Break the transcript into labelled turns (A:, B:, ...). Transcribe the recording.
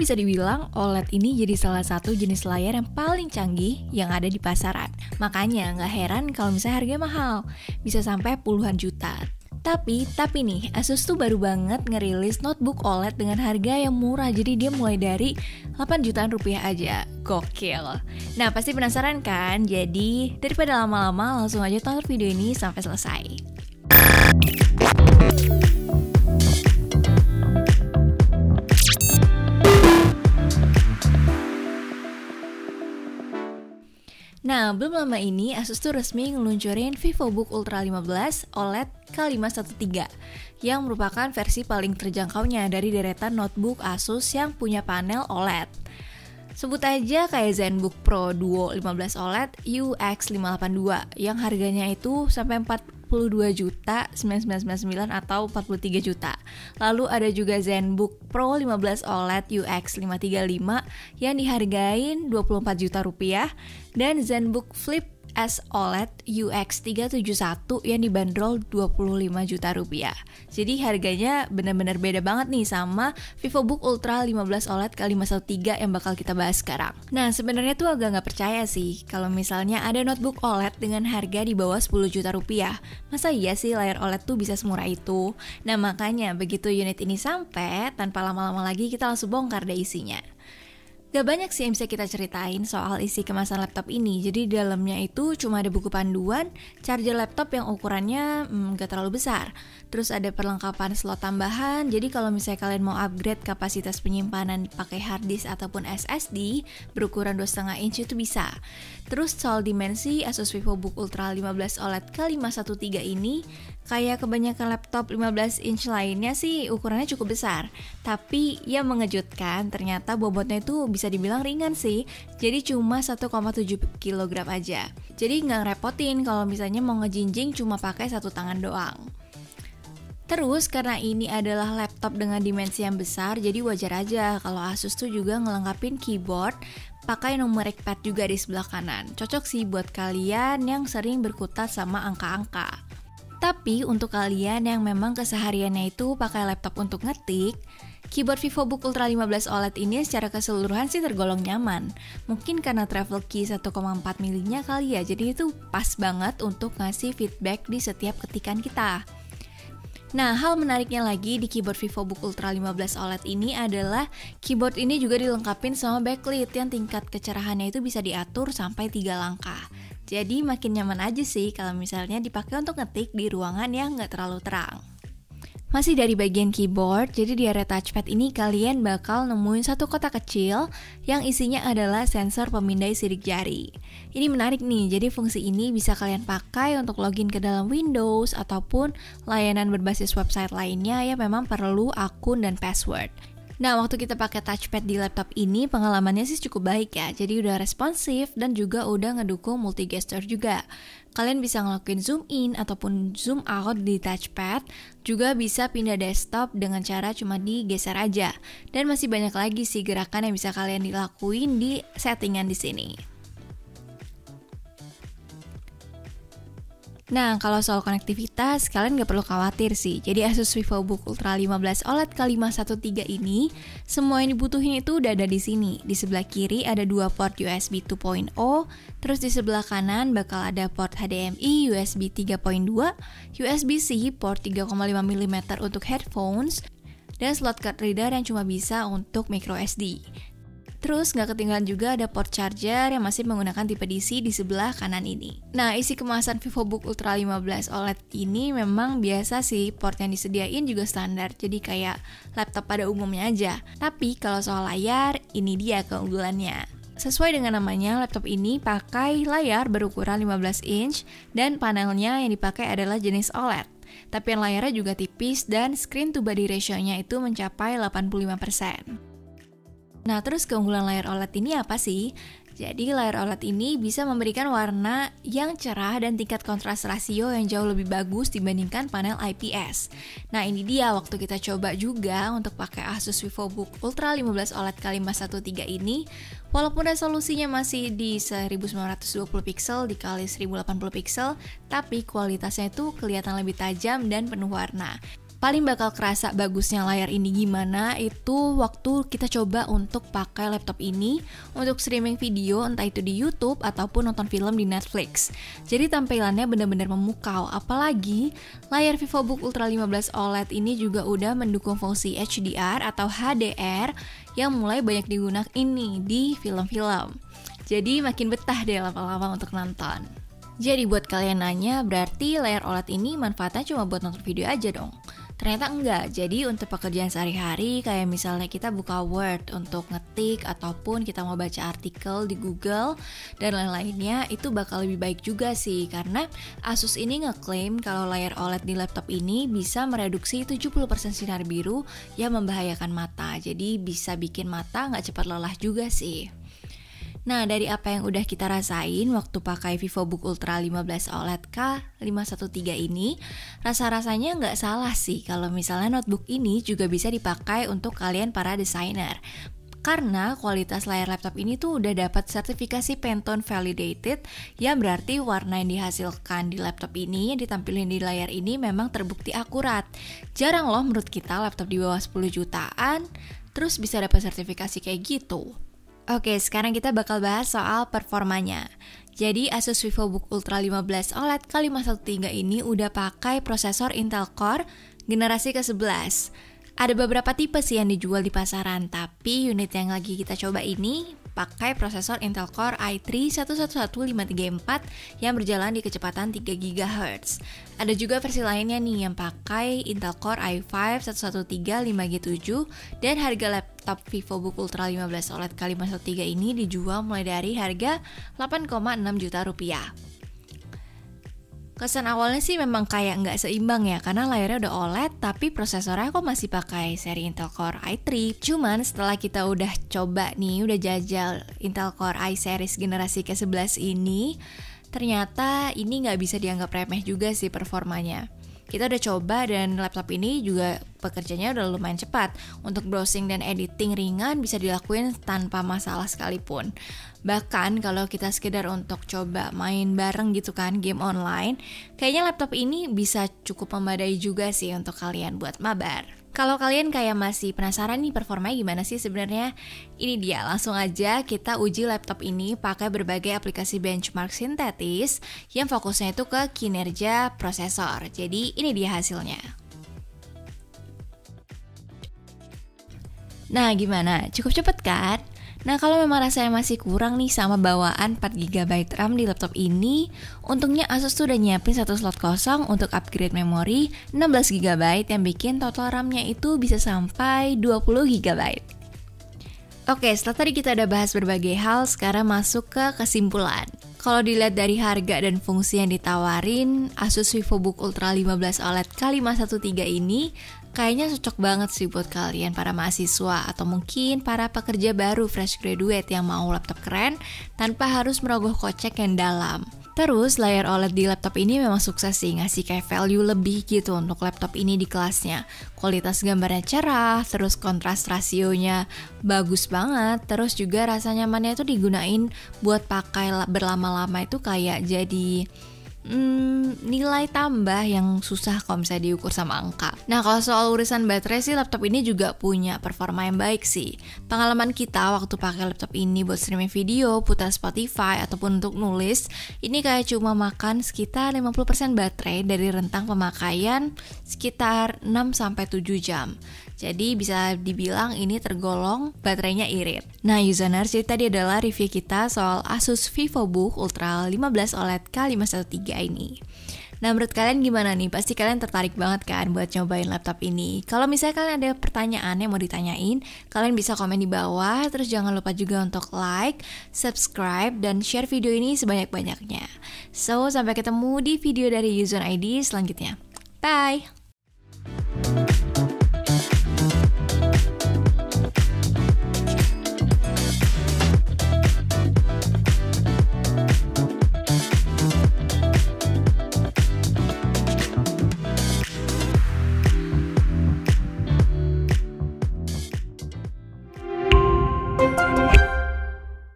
A: bisa dibilang OLED ini jadi salah satu jenis layar yang paling canggih yang ada di pasaran. Makanya nggak heran kalau misalnya harganya mahal, bisa sampai puluhan juta. Tapi nih, Asus tuh baru banget ngerilis notebook OLED dengan harga yang murah. Jadi dia mulai dari 8 jutaan rupiah aja. Gokil. Nah, pasti penasaran kan? Jadi, daripada lama-lama, langsung aja tonton video ini sampai selesai. Nah, belum lama ini Asus tuh resmi ngeluncurin VivoBook Ultra 15 OLED K513 yang merupakan versi paling terjangkaunya dari deretan notebook Asus yang punya panel OLED. Sebut aja kayak ZenBook Pro Duo 15 OLED UX582 yang harganya itu sampai 42.999 atau 43 juta. Lalu ada juga ZenBook Pro 15 OLED UX535 yang dihargain 24 juta rupiah dan ZenBook Flip S OLED UX371 yang dibanderol 25 juta rupiah. Jadi harganya benar-benar beda banget nih sama VivoBook Ultra 15 OLED K513 yang bakal kita bahas sekarang. Nah, sebenarnya tuh agak nggak percaya sih kalau misalnya ada notebook OLED dengan harga di bawah 10 juta rupiah. Masa iya sih layar OLED tuh bisa semurah itu? Nah, makanya begitu unit ini sampai, tanpa lama-lama lagi kita langsung bongkar deh isinya. Gak banyak sih yang bisa kita ceritain soal isi kemasan laptop ini. Jadi di dalamnya itu cuma ada buku panduan, charger laptop yang ukurannya gak terlalu besar. Terus ada perlengkapan slot tambahan. Jadi kalau misalnya kalian mau upgrade kapasitas penyimpanan pakai hard disk ataupun SSD berukuran 2,5 inch itu bisa. Terus soal dimensi, Asus VivoBook Ultra 15 OLED K513 ini kayak kebanyakan laptop 15 inch lainnya sih ukurannya cukup besar. Tapi yang mengejutkan ternyata bobotnya itu bisa dibilang ringan sih. Jadi cuma 1,7 kg aja. Jadi nggak ngerepotin kalau misalnya mau ngejinjing cuma pakai satu tangan doang. Terus karena ini adalah laptop dengan dimensi yang besar, jadi wajar aja kalau Asus tuh juga ngelengkapin keyboard pakai numeric pad juga di sebelah kanan. Cocok sih buat kalian yang sering berkutat sama angka-angka. Tapi untuk kalian yang memang kesehariannya itu pakai laptop untuk ngetik, keyboard VivoBook Ultra 15 OLED ini secara keseluruhan sih tergolong nyaman. Mungkin karena travel key 1,4 mm-nya kali ya, jadi itu pas banget untuk ngasih feedback di setiap ketikan kita. Nah, hal menariknya lagi di keyboard VivoBook Ultra 15 OLED ini adalah keyboard ini juga dilengkapin sama backlit yang tingkat kecerahannya itu bisa diatur sampai 3 langkah. Jadi makin nyaman aja sih kalau misalnya dipakai untuk ngetik di ruangan yang nggak terlalu terang. Masih dari bagian keyboard, jadi di area touchpad ini kalian bakal nemuin satu kotak kecil yang isinya adalah sensor pemindai sidik jari. Ini menarik nih, jadi fungsi ini bisa kalian pakai untuk login ke dalam Windows ataupun layanan berbasis website lainnya yang memang perlu akun dan password. Nah, waktu kita pakai touchpad di laptop ini pengalamannya sih cukup baik ya. Jadi udah responsif dan juga udah ngedukung multi gesture juga. Kalian bisa ngelakuin zoom in ataupun zoom out di touchpad. Juga bisa pindah desktop dengan cara cuma digeser aja. Dan masih banyak lagi sih gerakan yang bisa kalian dilakuin di settingan di sini. Nah, kalau soal konektivitas, kalian gak perlu khawatir sih. Jadi Asus VivoBook Ultra 15 OLED K513 ini, semua yang dibutuhin itu udah ada di sini. Di sebelah kiri ada 2 port USB 2.0, terus di sebelah kanan bakal ada port HDMI USB 3.2, USB-C port 3,5 mm untuk headphones, dan slot card reader yang cuma bisa untuk microSD. Terus nggak ketinggalan juga ada port charger yang masih menggunakan tipe DC di sebelah kanan ini. Nah, isi kemasan VivoBook Ultra 15 OLED ini memang biasa sih, port yang disediain juga standar, jadi kayak laptop pada umumnya aja. Tapi kalau soal layar, ini dia keunggulannya. Sesuai dengan namanya, laptop ini pakai layar berukuran 15 inch dan panelnya yang dipakai adalah jenis OLED. Tapi yang layarnya juga tipis dan screen to body ratio-nya itu mencapai 85%. Nah, terus keunggulan layar OLED ini apa sih? Jadi layar OLED ini bisa memberikan warna yang cerah dan tingkat kontras rasio yang jauh lebih bagus dibandingkan panel IPS. Nah, ini dia waktu kita coba juga untuk pakai Asus VivoBook Ultra 15 OLED K513 ini. Walaupun resolusinya masih di 1920 pixel dikali 1080 pixel, tapi kualitasnya itu kelihatan lebih tajam dan penuh warna. paling bakal kerasa bagusnya layar ini gimana itu waktu kita coba untuk pakai laptop ini untuk streaming video, entah itu di YouTube ataupun nonton film di Netflix. Jadi tampilannya benar-benar memukau, apalagi layar VivoBook Ultra 15 OLED ini juga udah mendukung fungsi HDR atau HDR yang mulai banyak digunakan ini di film-film. Jadi makin betah deh lama-lama untuk nonton. Jadi buat kalian nanya, berarti layar OLED ini manfaatnya cuma buat nonton video aja dong? Ternyata enggak, jadi untuk pekerjaan sehari-hari kayak misalnya kita buka Word untuk ngetik ataupun kita mau baca artikel di Google dan lain-lainnya itu bakal lebih baik juga sih, karena Asus ini ngeklaim kalau layar OLED di laptop ini bisa mereduksi 70% sinar biru yang membahayakan mata, jadi bisa bikin mata nggak cepat lelah juga sih. Nah, dari apa yang udah kita rasain waktu pakai VivoBook Ultra 15 OLED K513 ini, rasa-rasanya nggak salah sih kalau misalnya notebook ini juga bisa dipakai untuk kalian para desainer. Karena kualitas layar laptop ini tuh udah dapat sertifikasi Pantone Validated, yang berarti warna yang dihasilkan di laptop ini yang ditampilkan di layar ini memang terbukti akurat. Jarang loh menurut kita laptop di bawah 10 jutaan, terus bisa dapat sertifikasi kayak gitu. Oke, sekarang kita bakal bahas soal performanya. Jadi Asus VivoBook Ultra 15 OLED K513 ini udah pakai prosesor Intel Core generasi ke-11. Ada beberapa tipe sih yang dijual di pasaran, tapi unit yang lagi kita coba ini pakai prosesor Intel Core i3 111534 yang berjalan di kecepatan 3 GHz. Ada juga versi lainnya nih yang pakai Intel Core i5 1135 5G7 dan harga laptop VivoBook Ultra 15 OLED K513 ini dijual mulai dari harga 8,6 juta rupiah. Kesan awalnya sih memang kayak nggak seimbang ya, karena layarnya udah OLED tapi prosesornya kok masih pakai seri Intel Core i3. Cuman setelah kita udah coba nih, udah jajal Intel Core i series generasi ke-11 ini, ternyata ini nggak bisa dianggap remeh juga sih performanya. Kita udah coba dan laptop ini juga pekerjaannya udah lumayan cepat. Untuk browsing dan editing ringan bisa dilakuin tanpa masalah sekalipun. Bahkan kalau kita sekedar untuk coba main bareng gitu kan, game online, kayaknya laptop ini bisa cukup memadai juga sih untuk kalian buat mabar. Kalau kalian kayak masih penasaran nih performanya gimana sih sebenarnya, ini dia, langsung aja kita uji laptop ini pakai berbagai aplikasi benchmark sintetis yang fokusnya itu ke kinerja prosesor. Jadi ini dia hasilnya. Nah gimana? Cukup cepet kan? Nah kalau memang rasanya masih kurang nih sama bawaan 4GB RAM di laptop ini, untungnya Asus tuh udah nyiapin satu slot kosong untuk upgrade memori 16GB yang bikin total RAM-nya itu bisa sampai 20GB. Oke, setelah tadi kita udah bahas berbagai hal, sekarang masuk ke kesimpulan. Kalau dilihat dari harga dan fungsi yang ditawarin, Asus VivoBook Ultra 15 OLED K513 ini kayaknya cocok banget sih buat kalian para mahasiswa atau mungkin para pekerja baru fresh graduate yang mau laptop keren tanpa harus merogoh kocek yang dalam. Terus layar OLED di laptop ini memang sukses sih ngasih kayak value lebih gitu untuk laptop ini di kelasnya. Kualitas gambarnya cerah, terus kontras rasionya bagus banget, terus juga rasa nyamannya itu digunain buat pakai berlama-lama itu kayak jadi nilai tambah yang susah kalau misalnya diukur sama angka. Nah kalau soal urusan baterai sih laptop ini juga punya performa yang baik sih. Pengalaman kita waktu pakai laptop ini buat streaming video, putar Spotify ataupun untuk nulis, ini kayak cuma makan sekitar 50% baterai dari rentang pemakaian sekitar 6-7 jam. Jadi bisa dibilang ini tergolong baterainya irit. Nah userners, jadi tadi adalah review kita soal Asus VivoBook Ultra 15 OLED K513 ini. Nah menurut kalian gimana nih? Pasti kalian tertarik banget kan buat nyobain laptop ini. Kalau misalnya kalian ada pertanyaan yang mau ditanyain, kalian bisa komen di bawah. Terus jangan lupa juga untuk like, subscribe, dan share video ini sebanyak-banyaknya. So sampai ketemu di video dari Yuzon ID selanjutnya. Bye!